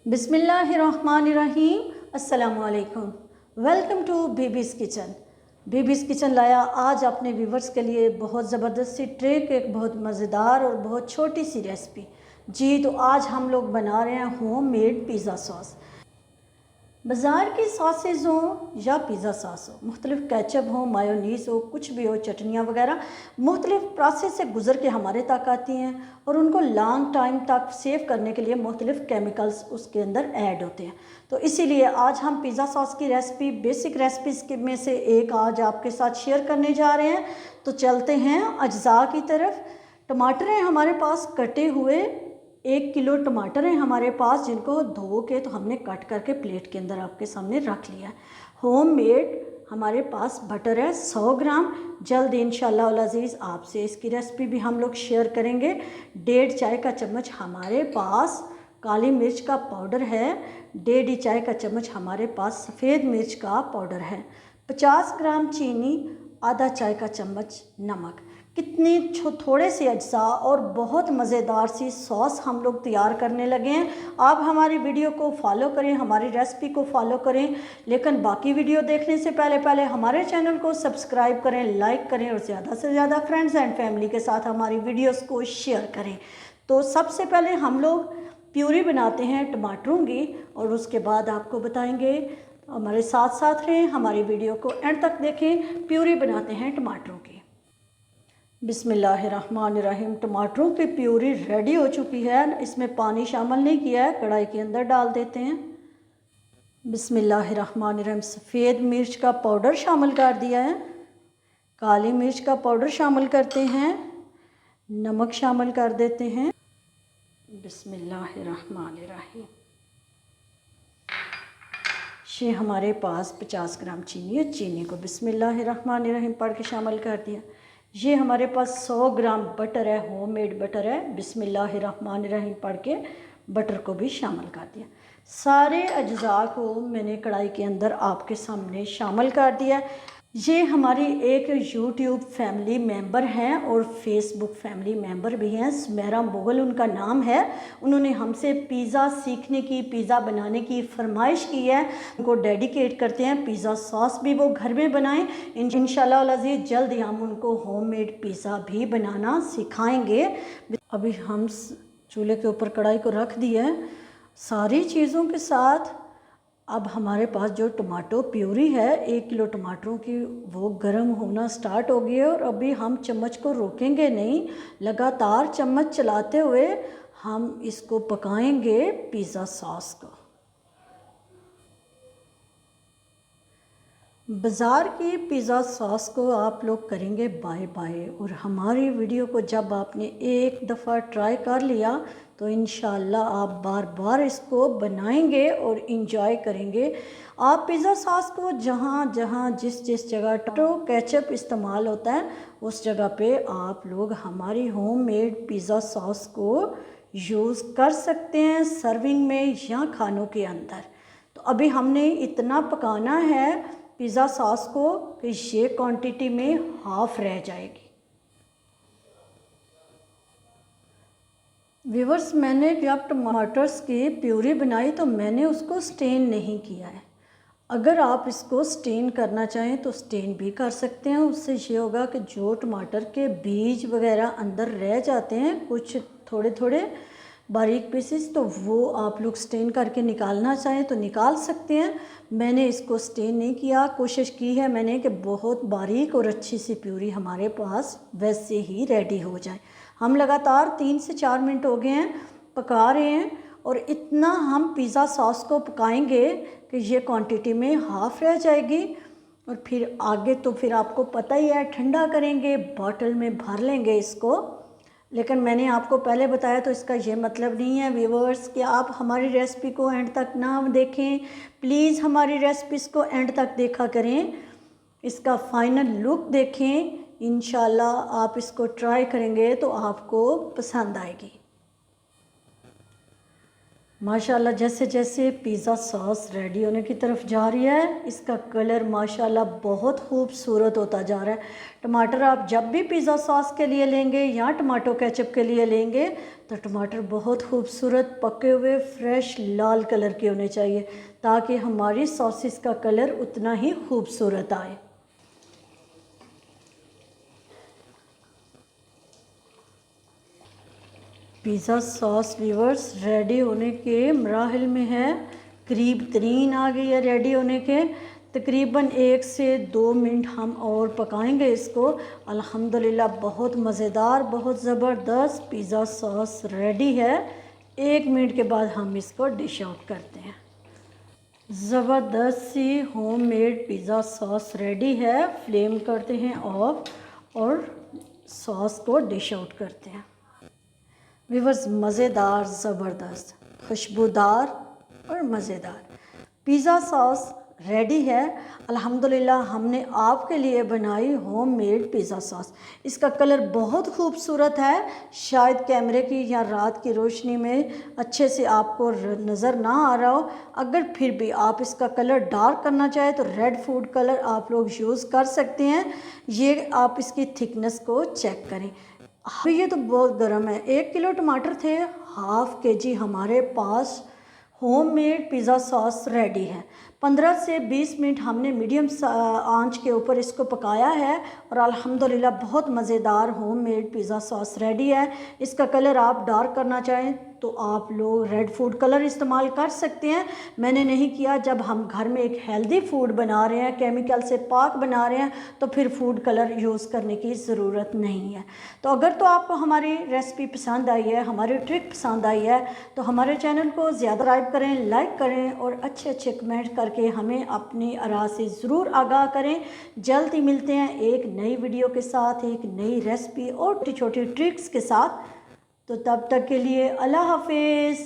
बिस्मिल्लाहिर्रहमानिर्रहीम। अस्सलामुअलैकुम। Welcome to Bibi's kitchen. Bibi's kitchen लाया आज अपने व्यूवर्स के लिए बहुत ज़बरदस्त सी ट्रिक, एक बहुत मज़ेदार और बहुत छोटी सी रेसिपी। जी तो आज हम लोग बना रहे हैं होममेड पिज़्ज़ा सॉस। बाज़ार की सॉसेज हों या पिज़्ज़ा सॉस हो, मुख्तलिफ़ केचप हो, मायोनीस हो, कुछ भी हो, चटनियाँ वगैरह मुख्तलिफ़ प्रोसेस से गुज़र के हमारे तक आती हैं और उनको लॉन्ग टाइम तक सेव करने के लिए मुख्तलिफ़ केमिकल्स उसके अंदर ऐड होते हैं। तो इसीलिए आज हम पिज़्ज़ा सॉस की रेसिपी, बेसिक रेसिपीज़ में से एक आज आपके साथ शेयर करने जा रहे हैं। तो चलते हैं अज्जा की तरफ। टमाटर हैं हमारे पास कटे हुए, 1 किलो टमाटर हैं हमारे पास, जिनको धो के तो हमने कट करके प्लेट के अंदर आपके सामने रख लिया है। होममेड हमारे पास बटर है 100 ग्राम। जल्द इंशाल्लाह अल अज़ीज़ आपसे इसकी रेसिपी भी हम लोग शेयर करेंगे। 1.5 चाय का चम्मच हमारे पास काली मिर्च का पाउडर है। 1.5 चाय का चम्मच हमारे पास सफ़ेद मिर्च का पाउडर है। 50 ग्राम चीनी, आधा चाय का चम्मच नमक। कितनी थोड़े से अज्जा और बहुत मज़ेदार सी सॉस हम लोग तैयार करने लगे हैं। आप हमारी वीडियो को फॉलो करें, हमारी रेसिपी को फॉलो करें, लेकिन बाकी वीडियो देखने से पहले हमारे चैनल को सब्सक्राइब करें, लाइक करें और ज़्यादा से ज़्यादा फ्रेंड्स एंड फैमिली के साथ हमारी वीडियोस को शेयर करें। तो सबसे पहले हम लोग प्यूरी बनाते हैं टमाटरों की और उसके बाद आपको बताएंगे। हमारे साथ साथ रहें, हमारी वीडियो को एंड तक देखें। प्यूरी बनाते हैं टमाटरों की। बिस्मिल्लाहिर्रहमानिर्रहीम। टमाटरों की प्यूरी रेडी हो चुकी है। इसमें पानी शामिल नहीं किया है, कढ़ाई के अंदर डाल देते हैं। बिस्मिल्लाहिर्रहमानिर्रहीम। सफ़ेद मिर्च का पाउडर शामिल कर दिया है, काली मिर्च का पाउडर शामिल करते हैं, नमक शामिल कर देते हैं। बिस्मिल्लाहिर्रहमानिर्रहीम। ये हमारे पास 50 ग्राम चीनी है, चीनी को बिस्मिल्लाहिर्रहमानिर्रहीम पढ़ के शामिल कर दिया। ये हमारे पास 100 ग्राम बटर है, होममेड बटर है, बिस्मिल्लाहिर्रहमानिर्रहीम पढ़ के बटर को भी शामिल कर दिया। सारे अज्जा को मैंने कढ़ाई के अंदर आपके सामने शामिल कर दिया। ये हमारी एक यूट्यूब फैमिली मेंबर हैं और फेसबुक फैमिली मेंबर भी हैं, सुमेरा मुगल उनका नाम है। उन्होंने हमसे पिज़्ज़ा सीखने की, पिज़्ज़ा बनाने की फरमाइश की है। उनको डेडिकेट करते हैं पिज़्ज़ा सॉस भी वो घर में बनाएं। इंशाल्लाह अल अज़ीज़ जल्द ही हम उनको होममेड पिज़्ज़ा भी बनाना सिखाएंगे। अभी हम चूल्हे के ऊपर कढ़ाई को रख दिया है सारी चीज़ों के साथ। अब हमारे पास जो टमाटो प्यूरी है, 1 किलो टमाटरों की, वो गर्म होना स्टार्ट हो गई है और अभी हम चम्मच को रोकेंगे नहीं, लगातार चम्मच चलाते हुए हम इसको पकाएंगे पिज़्ज़ा सॉस को। बाज़ार की पिज़्ज़ा सॉस को आप लोग करेंगे बाय बाय, और हमारी वीडियो को जब आपने एक दफ़ा ट्राई कर लिया तो इंशाल्लाह आप बार बार इसको बनाएंगे और इंजॉय करेंगे। आप पिज़्ज़ा सॉस को जहाँ जहाँ जिस जिस जगह टमाटो केचप इस्तेमाल होता है उस जगह पे आप लोग हमारी होममेड पिज़्ज़ा सॉस को यूज़ कर सकते हैं, सर्विंग में या खानों के अंदर। तो अभी हमने इतना पकाना है पिज़्ज़ा सॉस को कि ये क्वांटिटी में हाफ़ रह जाएगी। व्यूवर्स, मैंने जब टमाटर्स की प्यूरी बनाई तो मैंने उसको स्टेन नहीं किया है। अगर आप इसको स्टेन करना चाहें तो स्टेन भी कर सकते हैं। उससे ये होगा कि जो टमाटर के बीज वगैरह अंदर रह जाते हैं, कुछ थोड़े थोड़े बारीक पीसेस, तो वो आप लोग स्टेन करके निकालना चाहें तो निकाल सकते हैं। मैंने इसको स्टेन नहीं किया, कोशिश की है मैंने कि बहुत बारीक और अच्छी सी प्यूरी हमारे पास वैसे ही रेडी हो जाए। हम लगातार 3 से 4 मिनट हो गए हैं पका रहे हैं और इतना हम पिज़्ज़ा सॉस को पकाएंगे कि ये क्वांटिटी में हाफ़ रह जाएगी। और फिर आगे तो फिर आपको पता ही है, ठंडा करेंगे, बॉटल में भर लेंगे इसको। लेकिन मैंने आपको पहले बताया तो इसका ये मतलब नहीं है व्यूवर्स कि आप हमारी रेसिपी को एंड तक ना देखें। प्लीज़ हमारी रेसिपीज़ को एंड तक देखा करें, इसका फाइनल लुक देखें। इंशाल्लाह आप इसको ट्राई करेंगे तो आपको पसंद आएगी। माशाल्लाह जैसे जैसे पिज़्ज़ा सॉस रेडी होने की तरफ जा रही है, इसका कलर माशाल्लाह बहुत खूबसूरत होता जा रहा है। टमाटर आप जब भी पिज़्ज़ा सॉस के लिए लेंगे या टमाटो केचप के लिए लेंगे तो टमाटर बहुत खूबसूरत पके हुए फ्रेश लाल कलर के होने चाहिए, ताकि हमारी सॉसेस का कलर उतना ही खूबसूरत आए। पिज़्ज़ा सॉस व्यूअर्स रेडी होने के मराहिल में है, करीब तरीन आ गई है रेडी होने के। तकरीबन 1 से 2 मिनट हम और पकाएंगे इसको। अल्हम्दुलिल्लाह बहुत मज़ेदार, बहुत ज़बरदस्त पिज़्ज़ा सॉस रेडी है। 1 मिनट के बाद हम इसको डिश आउट करते हैं। ज़बरदस्त सी होममेड पिज़्ज़ा सॉस रेडी है। फ्लेम करते हैं ऑफ और सॉस को डिश आउट करते हैं। व्यूअर्स मज़ेदार, ज़बरदस्त, खुशबूदार और मज़ेदार पिज़्ज़ा सॉस रेडी है। अल्हम्दुलिल्लाह हमने आपके लिए बनाई होममेड पिज़्ज़ा सॉस। इसका कलर बहुत खूबसूरत है। शायद कैमरे की या रात की रोशनी में अच्छे से आपको नज़र ना आ रहा हो। अगर फिर भी आप इसका कलर डार्क करना चाहें तो रेड फूड कलर आप लोग यूज़ कर सकते हैं। ये आप इसकी थिकनेस को चेक करें। ये तो बहुत गर्म है। 1 किलो टमाटर थे, हाफ़ केजी हमारे पास होममेड पिज़्ज़ा सॉस रेडी है। 15 से 20 मिनट हमने मीडियम आंच के ऊपर इसको पकाया है और अल्हम्दुलिल्लाह बहुत मज़ेदार होममेड पिज़्ज़ा सॉस रेडी है। इसका कलर आप डार्क करना चाहें तो आप लोग रेड फूड कलर इस्तेमाल कर सकते हैं। मैंने नहीं किया। जब हम घर में एक हेल्दी फूड बना रहे हैं, केमिकल से पाक बना रहे हैं, तो फिर फूड कलर यूज़ करने की ज़रूरत नहीं है। तो अगर तो आपको हमारी रेसिपी पसंद आई है, हमारी ट्रिक पसंद आई है, तो हमारे चैनल को ज़्यादा सब्सक्राइब करें, लाइक करें और अच्छे अच्छे कमेंट करके हमें अपनी आराज़ से ज़रूर आगाह करें। जल्द ही मिलते हैं एक नई वीडियो के साथ, एक नई रेसिपी और छोटी छोटी ट्रिक्स के साथ। तो तब तक के लिए अल्लाह हाफिज़।